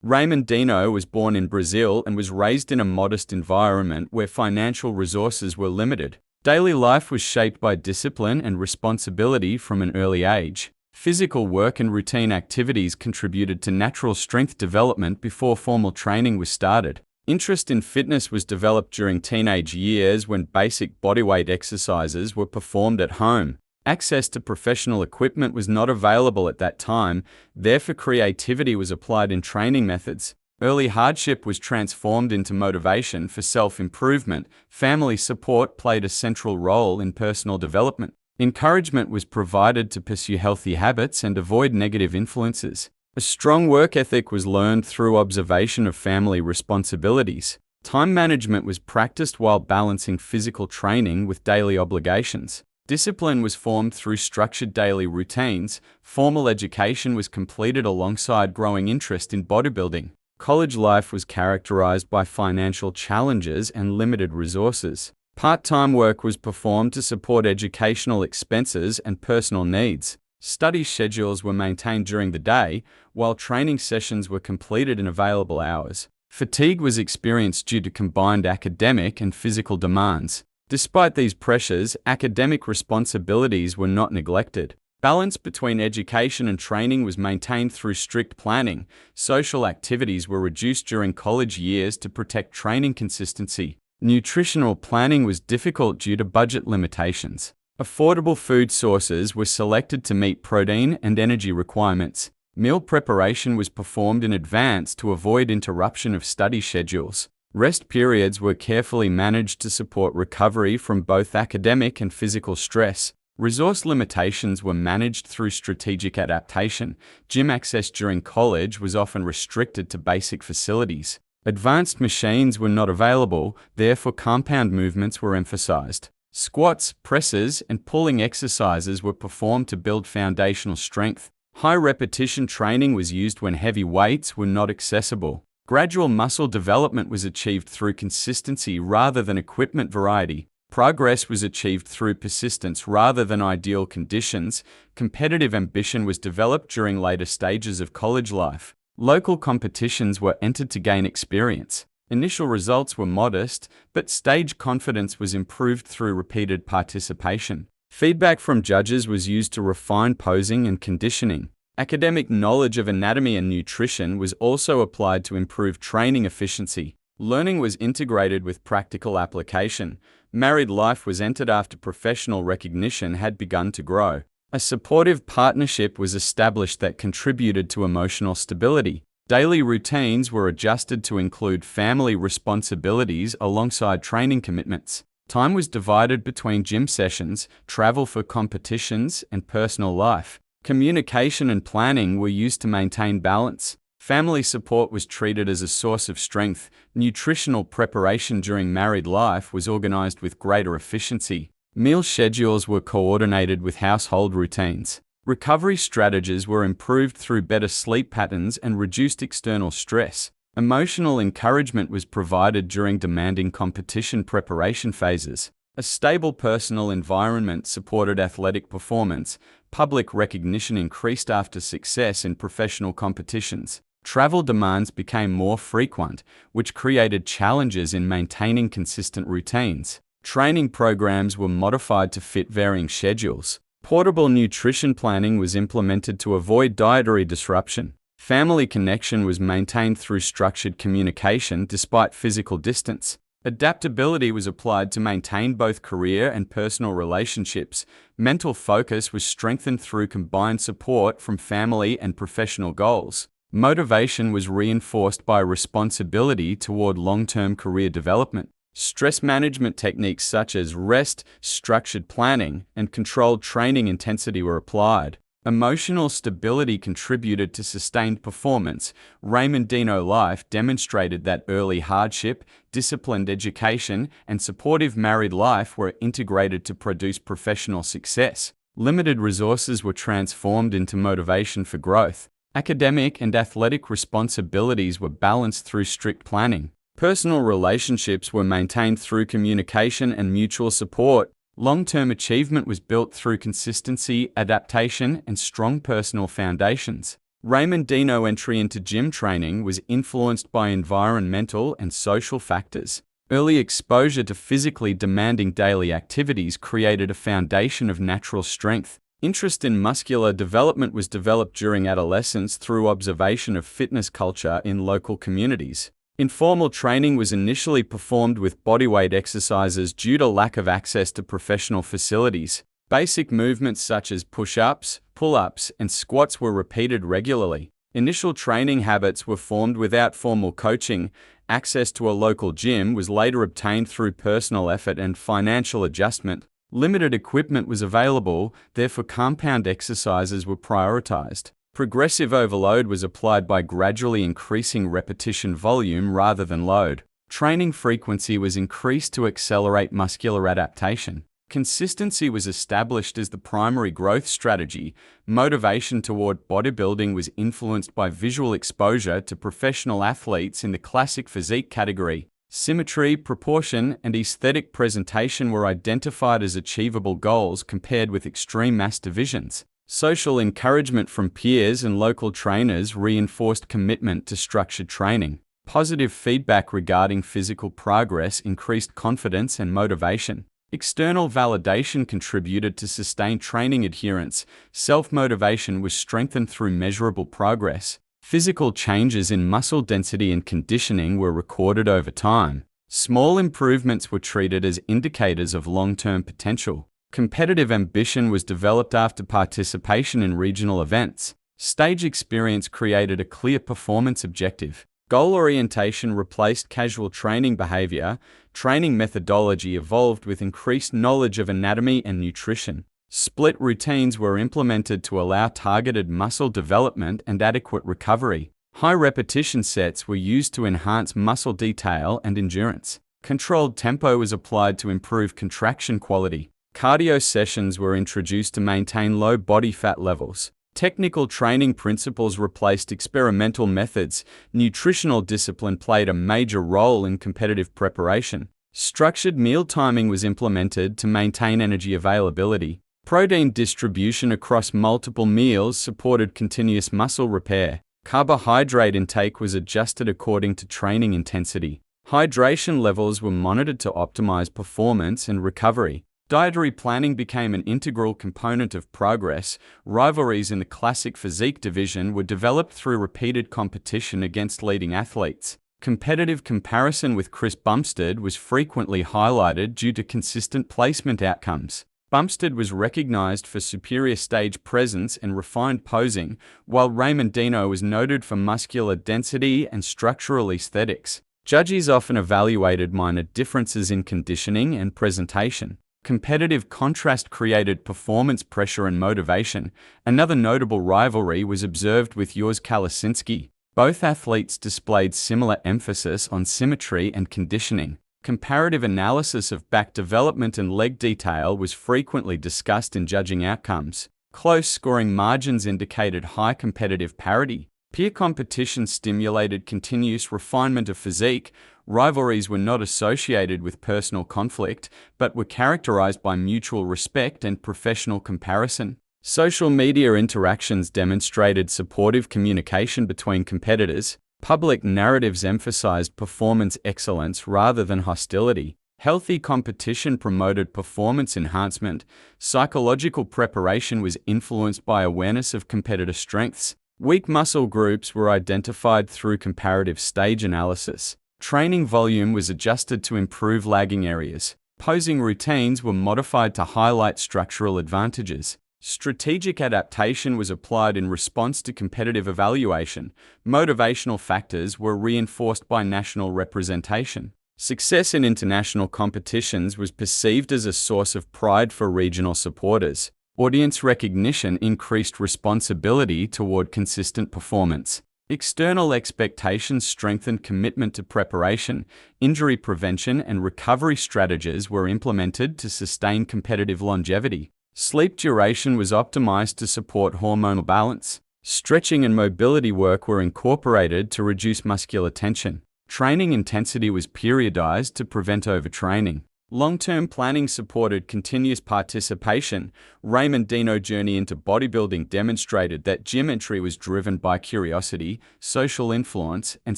Ramon Dino was born in Brazil and was raised in a modest environment where financial resources were limited. Daily life was shaped by discipline and responsibility from an early age. Physical work and routine activities contributed to natural strength development before formal training was started. Interest in fitness was developed during teenage years when basic bodyweight exercises were performed at home. Access to professional equipment was not available at that time, therefore creativity was applied in training methods. Early hardship was transformed into motivation for self-improvement. Family support played a central role in personal development. Encouragement was provided to pursue healthy habits and avoid negative influences. A strong work ethic was learned through observation of family responsibilities. Time management was practiced while balancing physical training with daily obligations. Discipline was formed through structured daily routines. Formal education was completed alongside growing interest in bodybuilding. College life was characterized by financial challenges and limited resources. Part-time work was performed to support educational expenses and personal needs. Study schedules were maintained during the day, while training sessions were completed in available hours. Fatigue was experienced due to combined academic and physical demands. Despite these pressures, academic responsibilities were not neglected. Balance between education and training was maintained through strict planning. Social activities were reduced during college years to protect training consistency. Nutritional planning was difficult due to budget limitations. Affordable food sources were selected to meet protein and energy requirements. Meal preparation was performed in advance to avoid interruption of study schedules. Rest periods were carefully managed to support recovery from both academic and physical stress. Resource limitations were managed through strategic adaptation. Gym access during college was often restricted to basic facilities. Advanced machines were not available, therefore compound movements were emphasized. Squats, presses, and pulling exercises were performed to build foundational strength. High repetition training was used when heavy weights were not accessible. Gradual muscle development was achieved through consistency rather than equipment variety. Progress was achieved through persistence rather than ideal conditions. Competitive ambition was developed during later stages of college life. Local competitions were entered to gain experience. Initial results were modest, but stage confidence was improved through repeated participation. Feedback from judges was used to refine posing and conditioning. Academic knowledge of anatomy and nutrition was also applied to improve training efficiency. Learning was integrated with practical application. Married life was entered after professional recognition had begun to grow. A supportive partnership was established that contributed to emotional stability. Daily routines were adjusted to include family responsibilities alongside training commitments. Time was divided between gym sessions, travel for competitions, and personal life. Communication and planning were used to maintain balance. Family support was treated as a source of strength. Nutritional preparation during married life was organized with greater efficiency. Meal schedules were coordinated with household routines. Recovery strategies were improved through better sleep patterns and reduced external stress. Emotional encouragement was provided during demanding competition preparation phases. A stable personal environment supported athletic performance. Public recognition increased after success in professional competitions. Travel demands became more frequent, which created challenges in maintaining consistent routines. Training programs were modified to fit varying schedules. Portable nutrition planning was implemented to avoid dietary disruption. Family connection was maintained through structured communication despite physical distance. Adaptability was applied to maintain both career and personal relationships. Mental focus was strengthened through combined support from family and professional goals. Motivation was reinforced by responsibility toward long-term career development. Stress management techniques such as rest, structured planning, and controlled training intensity were applied. Emotional stability contributed to sustained performance. Ramon Dino life demonstrated that early hardship, disciplined education, and supportive married life were integrated to produce professional success. Limited resources were transformed into motivation for growth. Academic and athletic responsibilities were balanced through strict planning. Personal relationships were maintained through communication and mutual support. Long-term achievement was built through consistency, adaptation, and strong personal foundations. Ramon Dino entry into gym training was influenced by environmental and social factors. Early exposure to physically demanding daily activities created a foundation of natural strength. Interest in muscular development was developed during adolescence through observation of fitness culture in local communities. Informal training was initially performed with bodyweight exercises due to lack of access to professional facilities. Basic movements such as push-ups, pull-ups, and squats were repeated regularly. Initial training habits were formed without formal coaching. Access to a local gym was later obtained through personal effort and financial adjustment. Limited equipment was available, therefore compound exercises were prioritized. Progressive overload was applied by gradually increasing repetition volume rather than load. Training frequency was increased to accelerate muscular adaptation. Consistency was established as the primary growth strategy. Motivation toward bodybuilding was influenced by visual exposure to professional athletes in the classic physique category. Symmetry, proportion, and aesthetic presentation were identified as achievable goals compared with extreme mass divisions. Social encouragement from peers and local trainers reinforced commitment to structured training. Positive feedback regarding physical progress increased confidence and motivation. External validation contributed to sustained training adherence. Self-motivation was strengthened through measurable progress. Physical changes in muscle density and conditioning were recorded over time. Small improvements were treated as indicators of long-term potential. Competitive ambition was developed after participation in regional events. Stage experience created a clear performance objective. Goal orientation replaced casual training behavior. Training methodology evolved with increased knowledge of anatomy and nutrition. Split routines were implemented to allow targeted muscle development and adequate recovery. High repetition sets were used to enhance muscle detail and endurance. Controlled tempo was applied to improve contraction quality. Cardio sessions were introduced to maintain low body fat levels. Technical training principles replaced experimental methods. Nutritional discipline played a major role in competitive preparation. Structured meal timing was implemented to maintain energy availability. Protein distribution across multiple meals supported continuous muscle repair. Carbohydrate intake was adjusted according to training intensity. Hydration levels were monitored to optimize performance and recovery. Dietary planning became an integral component of progress. Rivalries in the classic physique division were developed through repeated competition against leading athletes. Competitive comparison with Chris Bumstead was frequently highlighted due to consistent placement outcomes. Bumstead was recognized for superior stage presence and refined posing, while Ramon Dino was noted for muscular density and structural aesthetics. Judges often evaluated minor differences in conditioning and presentation. Competitive contrast created performance pressure and motivation. Another notable rivalry was observed with Yours Kalasinski. Both athletes displayed similar emphasis on symmetry and conditioning. Comparative analysis of back development and leg detail was frequently discussed in judging outcomes. Close scoring margins indicated high competitive parity. Peer competition stimulated continuous refinement of physique. Rivalries were not associated with personal conflict, but were characterized by mutual respect and professional comparison. Social media interactions demonstrated supportive communication between competitors. Public narratives emphasized performance excellence rather than hostility. Healthy competition promoted performance enhancement. Psychological preparation was influenced by awareness of competitor strengths. Weak muscle groups were identified through comparative stage analysis. Training volume was adjusted to improve lagging areas. Posing routines were modified to highlight structural advantages. Strategic adaptation was applied in response to competitive evaluation. Motivational factors were reinforced by national representation. Success in international competitions was perceived as a source of pride for regional supporters. Audience recognition increased responsibility toward consistent performance. External expectations strengthened commitment to preparation. Injury prevention and recovery strategies were implemented to sustain competitive longevity. Sleep duration was optimized to support hormonal balance. Stretching and mobility work were incorporated to reduce muscular tension. Training intensity was periodized to prevent overtraining. Long-term planning supported continuous participation. Ramon Dino's journey into bodybuilding demonstrated that gym entry was driven by curiosity, social influence, and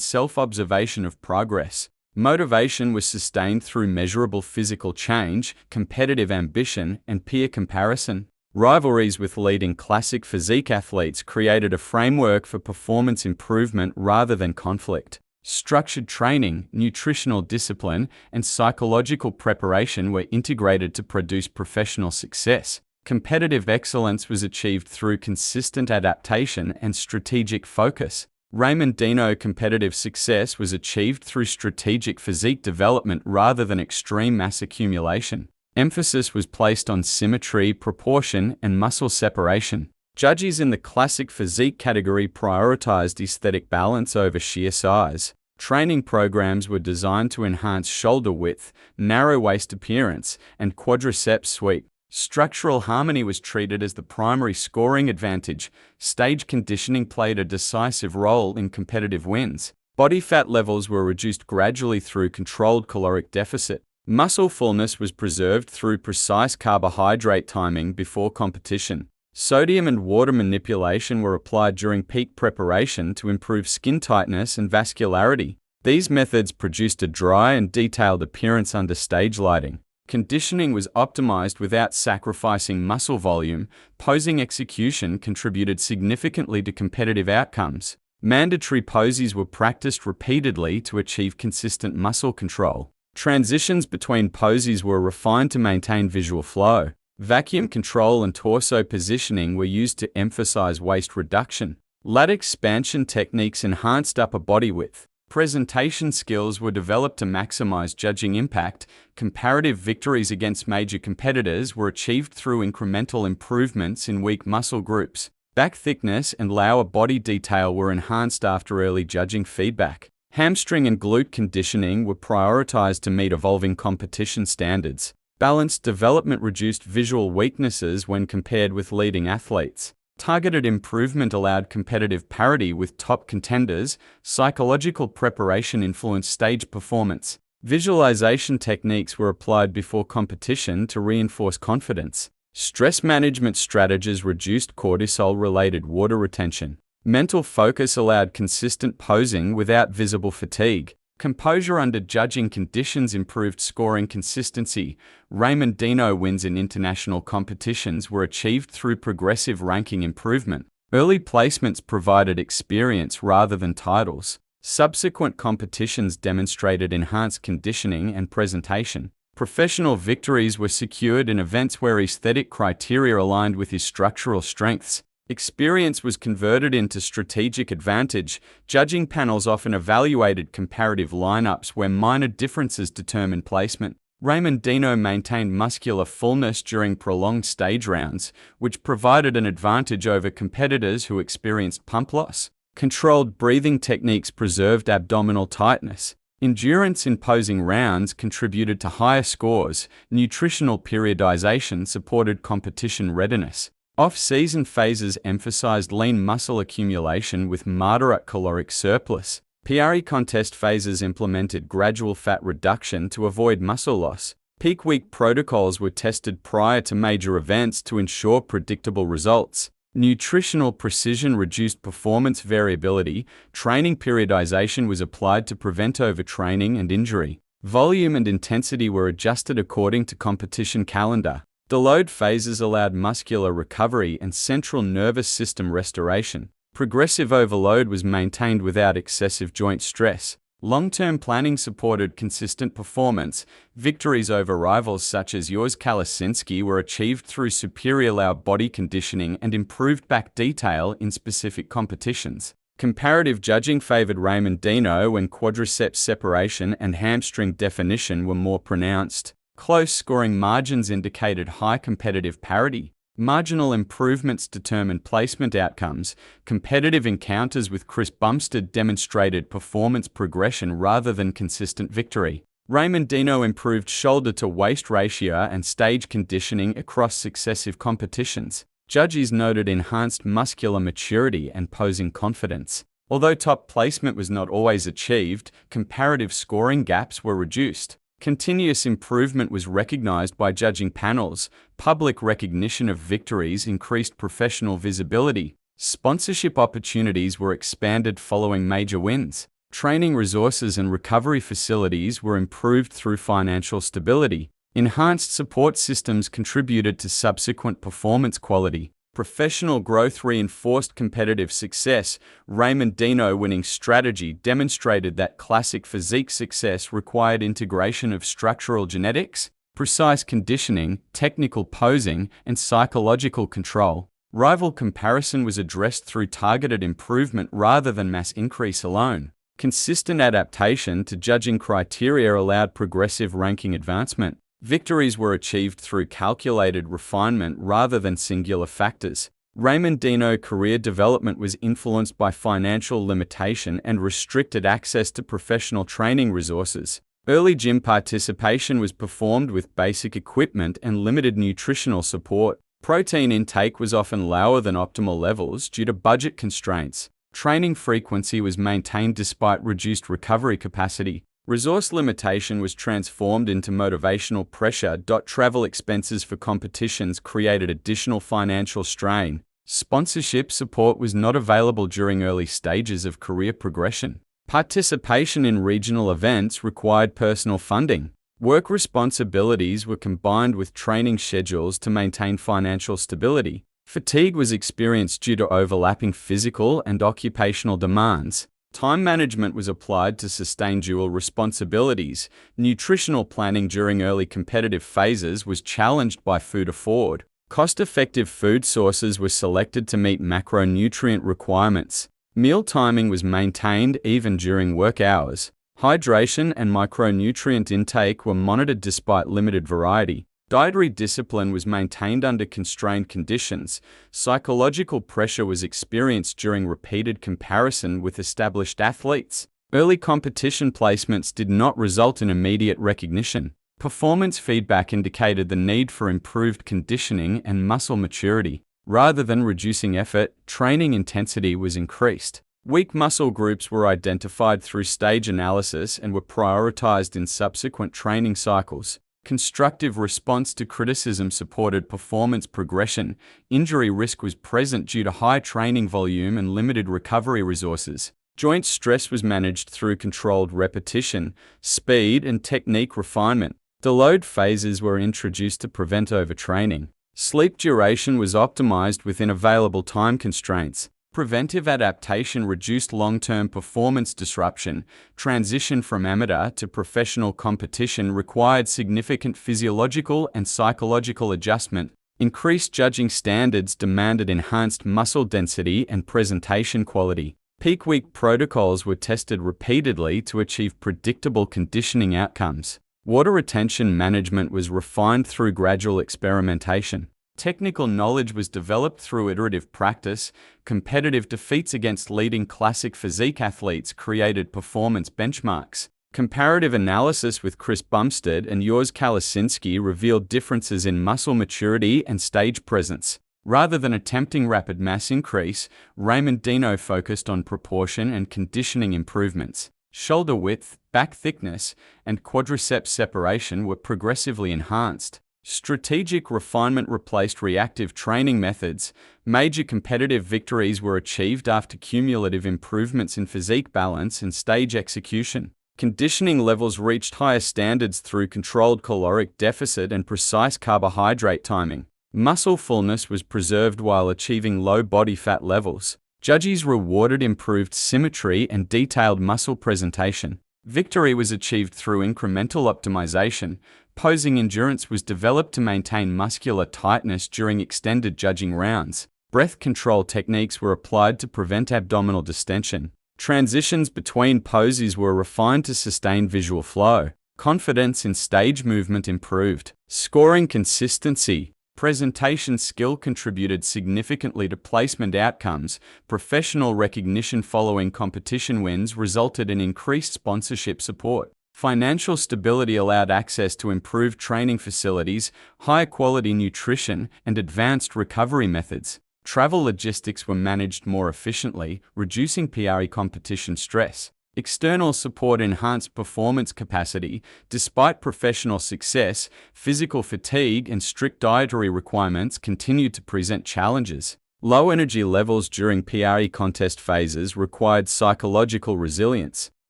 self-observation of progress. Motivation was sustained through measurable physical change, competitive ambition, and peer comparison. Rivalries with leading classic physique athletes created a framework for performance improvement rather than conflict. Structured training, nutritional discipline, and psychological preparation were integrated to produce professional success. Competitive excellence was achieved through consistent adaptation and strategic focus. Ramon Dino's competitive success was achieved through strategic physique development rather than extreme mass accumulation. Emphasis was placed on symmetry, proportion, and muscle separation. Judges in the classic physique category prioritized aesthetic balance over sheer size. Training programs were designed to enhance shoulder width, narrow waist appearance, and quadriceps sweep. Structural harmony was treated as the primary scoring advantage. Stage conditioning played a decisive role in competitive wins. Body fat levels were reduced gradually through controlled caloric deficit. Muscle fullness was preserved through precise carbohydrate timing before competition. Sodium and water manipulation were applied during peak preparation to improve skin tightness and vascularity. These methods produced a dry and detailed appearance under stage lighting. Conditioning was optimized without sacrificing muscle volume. Posing execution contributed significantly to competitive outcomes. Mandatory poses were practiced repeatedly to achieve consistent muscle control. Transitions between poses were refined to maintain visual flow. Vacuum control and torso positioning were used to emphasize waist reduction. Lat expansion techniques enhanced upper body width. Presentation skills were developed to maximize judging impact. Comparative victories against major competitors were achieved through incremental improvements in weak muscle groups. Back thickness and lower body detail were enhanced after early judging feedback. Hamstring and glute conditioning were prioritized to meet evolving competition standards. Balanced development reduced visual weaknesses when compared with leading athletes. Targeted improvement allowed competitive parity with top contenders. Psychological preparation influenced stage performance. Visualization techniques were applied before competition to reinforce confidence. Stress management strategies reduced cortisol-related water retention. Mental focus allowed consistent posing without visible fatigue. Composure under judging conditions improved scoring consistency. Ramon Dino wins in international competitions were achieved through progressive ranking improvement. Early placements provided experience rather than titles. Subsequent competitions demonstrated enhanced conditioning and presentation. Professional victories were secured in events where aesthetic criteria aligned with his structural strengths. Experience was converted into strategic advantage. Judging panels often evaluated comparative lineups where minor differences determined placement. Ramon Dino maintained muscular fullness during prolonged stage rounds, which provided an advantage over competitors who experienced pump loss. Controlled breathing techniques preserved abdominal tightness. Endurance in posing rounds contributed to higher scores. Nutritional periodization supported competition readiness. Off-season phases emphasized lean muscle accumulation with moderate caloric surplus. PRE contest phases implemented gradual fat reduction to avoid muscle loss. Peak week protocols were tested prior to major events to ensure predictable results. Nutritional precision reduced performance variability. Training periodization was applied to prevent overtraining and injury. Volume and intensity were adjusted according to competition calendar. Deload phases allowed muscular recovery and central nervous system restoration. Progressive overload was maintained without excessive joint stress. Long-term planning supported consistent performance. Victories over rivals such as Yours Kalasinski were achieved through superior lower body conditioning and improved back detail in specific competitions. Comparative judging favored Ramon Dino when quadriceps separation and hamstring definition were more pronounced. Close scoring margins indicated high competitive parity. Marginal improvements determined placement outcomes. Competitive encounters with Chris Bumstead demonstrated performance progression rather than consistent victory. Ramon Dino improved shoulder-to-waist ratio and stage conditioning across successive competitions. Judges noted enhanced muscular maturity and posing confidence. Although top placement was not always achieved, comparative scoring gaps were reduced. Continuous improvement was recognized by judging panels, public recognition of victories increased professional visibility, sponsorship opportunities were expanded following major wins, training resources and recovery facilities were improved through financial stability, enhanced support systems contributed to subsequent performance quality, professional growth reinforced competitive success. Ramon Dino winning strategy demonstrated that classic physique success required integration of structural genetics, precise conditioning, technical posing, and psychological control. Rival comparison was addressed through targeted improvement rather than mass increase alone. Consistent adaptation to judging criteria allowed progressive ranking advancement. Victories were achieved through calculated refinement rather than singular factors. Ramon Dino career development was influenced by financial limitation and restricted access to professional training resources. Early gym participation was performed with basic equipment and limited nutritional support. Protein intake was often lower than optimal levels due to budget constraints. Training frequency was maintained despite reduced recovery capacity. Resource limitation was transformed into motivational pressure. Travel expenses for competitions created additional financial strain. Sponsorship support was not available during early stages of career progression. Participation in regional events required personal funding. Work responsibilities were combined with training schedules to maintain financial stability. Fatigue was experienced due to overlapping physical and occupational demands. Time management was applied to sustain dual responsibilities. Nutritional planning during early competitive phases was challenged by food afford. Cost-effective food sources were selected to meet macronutrient requirements. Meal timing was maintained even during work hours. Hydration and micronutrient intake were monitored despite limited variety. Dietary discipline was maintained under constrained conditions. Psychological pressure was experienced during repeated comparison with established athletes. Early competition placements did not result in immediate recognition. Performance feedback indicated the need for improved conditioning and muscle maturity. Rather than reducing effort, training intensity was increased. Weak muscle groups were identified through stage analysis and were prioritized in subsequent training cycles. Constructive response to criticism supported performance progression. Injury risk was present due to high training volume and limited recovery resources. Joint stress was managed through controlled repetition, speed, and technique refinement. Deload phases were introduced to prevent overtraining. Sleep duration was optimized within available time constraints. Preventive adaptation reduced long-term performance disruption. Transition from amateur to professional competition required significant physiological and psychological adjustment. Increased judging standards demanded enhanced muscle density and presentation quality. Peak week protocols were tested repeatedly to achieve predictable conditioning outcomes. Water retention management was refined through gradual experimentation. Technical knowledge was developed through iterative practice. Competitive defeats against leading classic physique athletes created performance benchmarks. Comparative analysis with Chris Bumstead and Yours Kalasinski revealed differences in muscle maturity and stage presence. Rather than attempting rapid mass increase, Ramon Dino focused on proportion and conditioning improvements. Shoulder width, back thickness, and quadriceps separation were progressively enhanced. Strategic refinement replaced reactive training methods. Major competitive victories were achieved after cumulative improvements in physique balance and stage execution. Conditioning levels reached higher standards through controlled caloric deficit and precise carbohydrate timing. Muscle fullness was preserved while achieving low body fat levels. Judges rewarded improved symmetry and detailed muscle presentation. Victory was achieved through incremental optimization. Posing endurance was developed to maintain muscular tightness during extended judging rounds. Breath control techniques were applied to prevent abdominal distension. Transitions between poses were refined to sustain visual flow. Confidence in stage movement improved. Scoring consistency. Presentation skill contributed significantly to placement outcomes. Professional recognition following competition wins resulted in increased sponsorship support. Financial stability allowed access to improved training facilities, high-quality nutrition, and advanced recovery methods. Travel logistics were managed more efficiently, reducing PRE competition stress. External support enhanced performance capacity. Despite professional success, physical fatigue and strict dietary requirements continued to present challenges. Low energy levels during PRE contest phases required psychological resilience.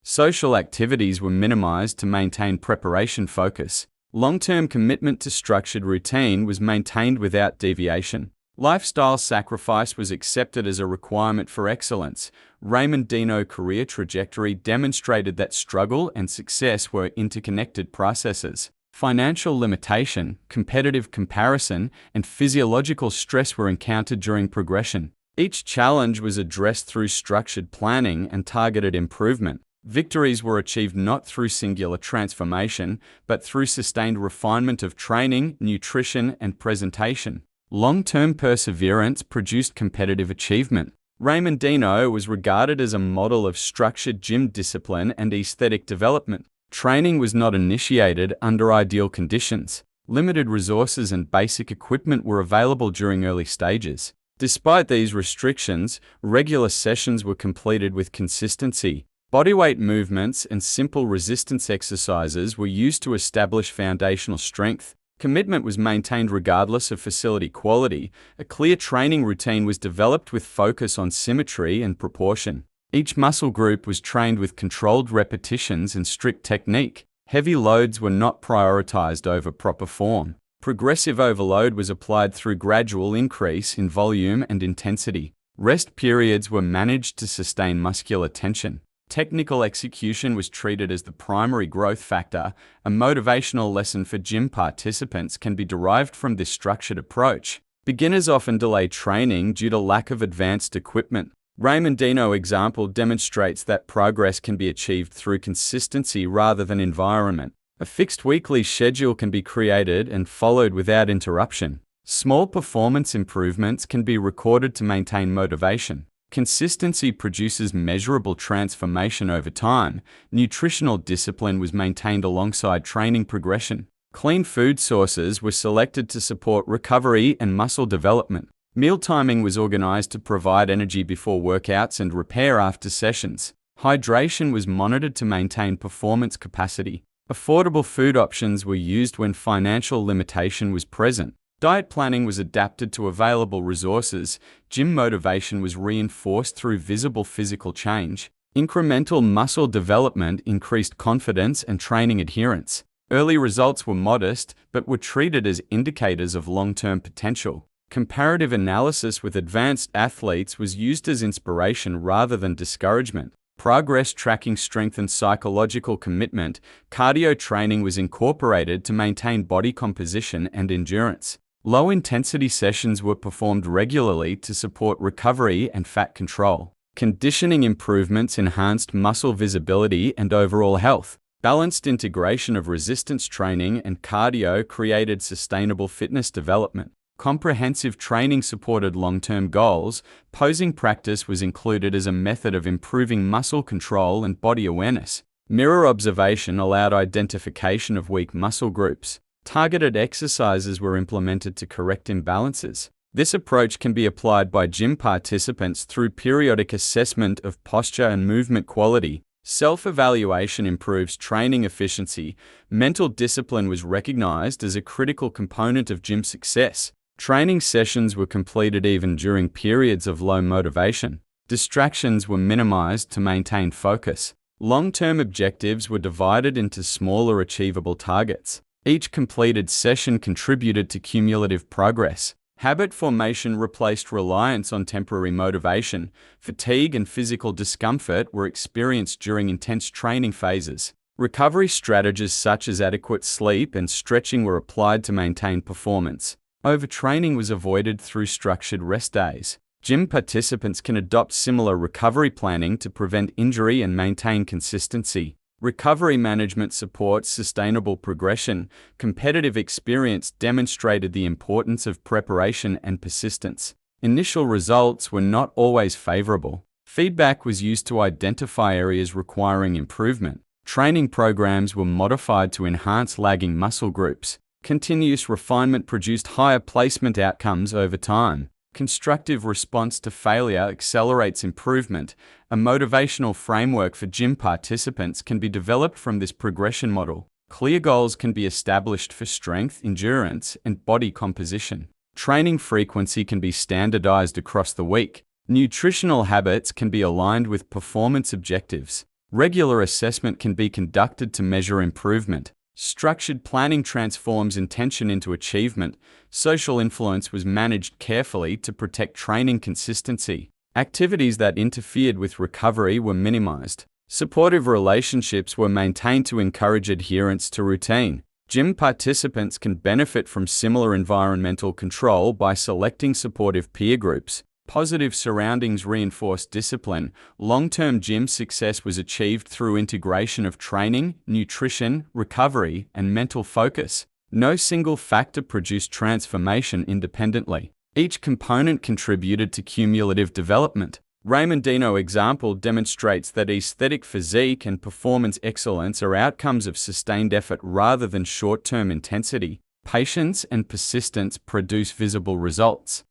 Social activities were minimized to maintain preparation focus. Long-term commitment to structured routine was maintained without deviation. Lifestyle sacrifice was accepted as a requirement for excellence. Ramon Dino career trajectory demonstrated that struggle and success were interconnected processes. Financial limitation, competitive comparison, and physiological stress were encountered during progression. Each challenge was addressed through structured planning and targeted improvement. Victories were achieved not through singular transformation, but through sustained refinement of training, nutrition, and presentation. Long-term perseverance produced competitive achievement. Ramon Dino was regarded as a model of structured gym discipline and aesthetic development. Training was not initiated under ideal conditions. Limited resources and basic equipment were available during early stages. Despite these restrictions, regular sessions were completed with consistency. Bodyweight movements and simple resistance exercises were used to establish foundational strength. Commitment was maintained regardless of facility quality. A clear training routine was developed with focus on symmetry and proportion. Each muscle group was trained with controlled repetitions and strict technique. Heavy loads were not prioritized over proper form. Progressive overload was applied through gradual increase in volume and intensity. Rest periods were managed to sustain muscular tension. Technical execution was treated as the primary growth factor. A motivational lesson for gym participants can be derived from this structured approach. Beginners often delay training due to lack of advanced equipment. Ramon Dino example demonstrates that progress can be achieved through consistency rather than environment. A fixed weekly schedule can be created and followed without interruption. Small performance improvements can be recorded to maintain motivation. Consistency produces measurable transformation over time. Nutritional discipline was maintained alongside training progression. Clean food sources were selected to support recovery and muscle development. Meal timing was organized to provide energy before workouts and repair after sessions. Hydration was monitored to maintain performance capacity. Affordable food options were used when financial limitation was present. Diet planning was adapted to available resources. Gym motivation was reinforced through visible physical change. Incremental muscle development increased confidence and training adherence. Early results were modest, but were treated as indicators of long-term potential. Comparative analysis with advanced athletes was used as inspiration rather than discouragement. Progress tracking strengthened psychological commitment. Cardio training was incorporated to maintain body composition and endurance. Low-intensity sessions were performed regularly to support recovery and fat control. Conditioning improvements enhanced muscle visibility and overall health. Balanced integration of resistance training and cardio created sustainable fitness development. Comprehensive training supported long-term goals. Posing practice was included as a method of improving muscle control and body awareness. Mirror observation allowed identification of weak muscle groups. Targeted exercises were implemented to correct imbalances. This approach can be applied by gym participants through periodic assessment of posture and movement quality. Self-evaluation improves training efficiency. Mental discipline was recognized as a critical component of gym success. Training sessions were completed even during periods of low motivation. Distractions were minimized to maintain focus. Long-term objectives were divided into smaller achievable targets. Each completed session contributed to cumulative progress. Habit formation replaced reliance on temporary motivation. Fatigue and physical discomfort were experienced during intense training phases. Recovery strategies such as adequate sleep and stretching were applied to maintain performance. Overtraining was avoided through structured rest days. Gym participants can adopt similar recovery planning to prevent injury and maintain consistency. Recovery management supports sustainable progression. Competitive experience demonstrated the importance of preparation and persistence. Initial results were not always favorable. Feedback was used to identify areas requiring improvement. Training programs were modified to enhance lagging muscle groups. Continuous refinement produced higher placement outcomes over time. Constructive response to failure accelerates improvement. A motivational framework for gym participants can be developed from this progression model. Clear goals can be established for strength, endurance, and body composition. Training frequency can be standardized across the week. Nutritional habits can be aligned with performance objectives. Regular assessment can be conducted to measure improvement. Structured planning transforms intention into achievement. Social influence was managed carefully to protect training consistency. Activities that interfered with recovery were minimized. Supportive relationships were maintained to encourage adherence to routine. Gym participants can benefit from similar environmental control by selecting supportive peer groups. Positive surroundings reinforce discipline. Long-term gym success was achieved through integration of training, nutrition, recovery, and mental focus. No single factor produced transformation independently. Each component contributed to cumulative development. Ramon Dino example demonstrates that aesthetic physique and performance excellence are outcomes of sustained effort rather than short-term intensity. Patience and persistence produce visible results.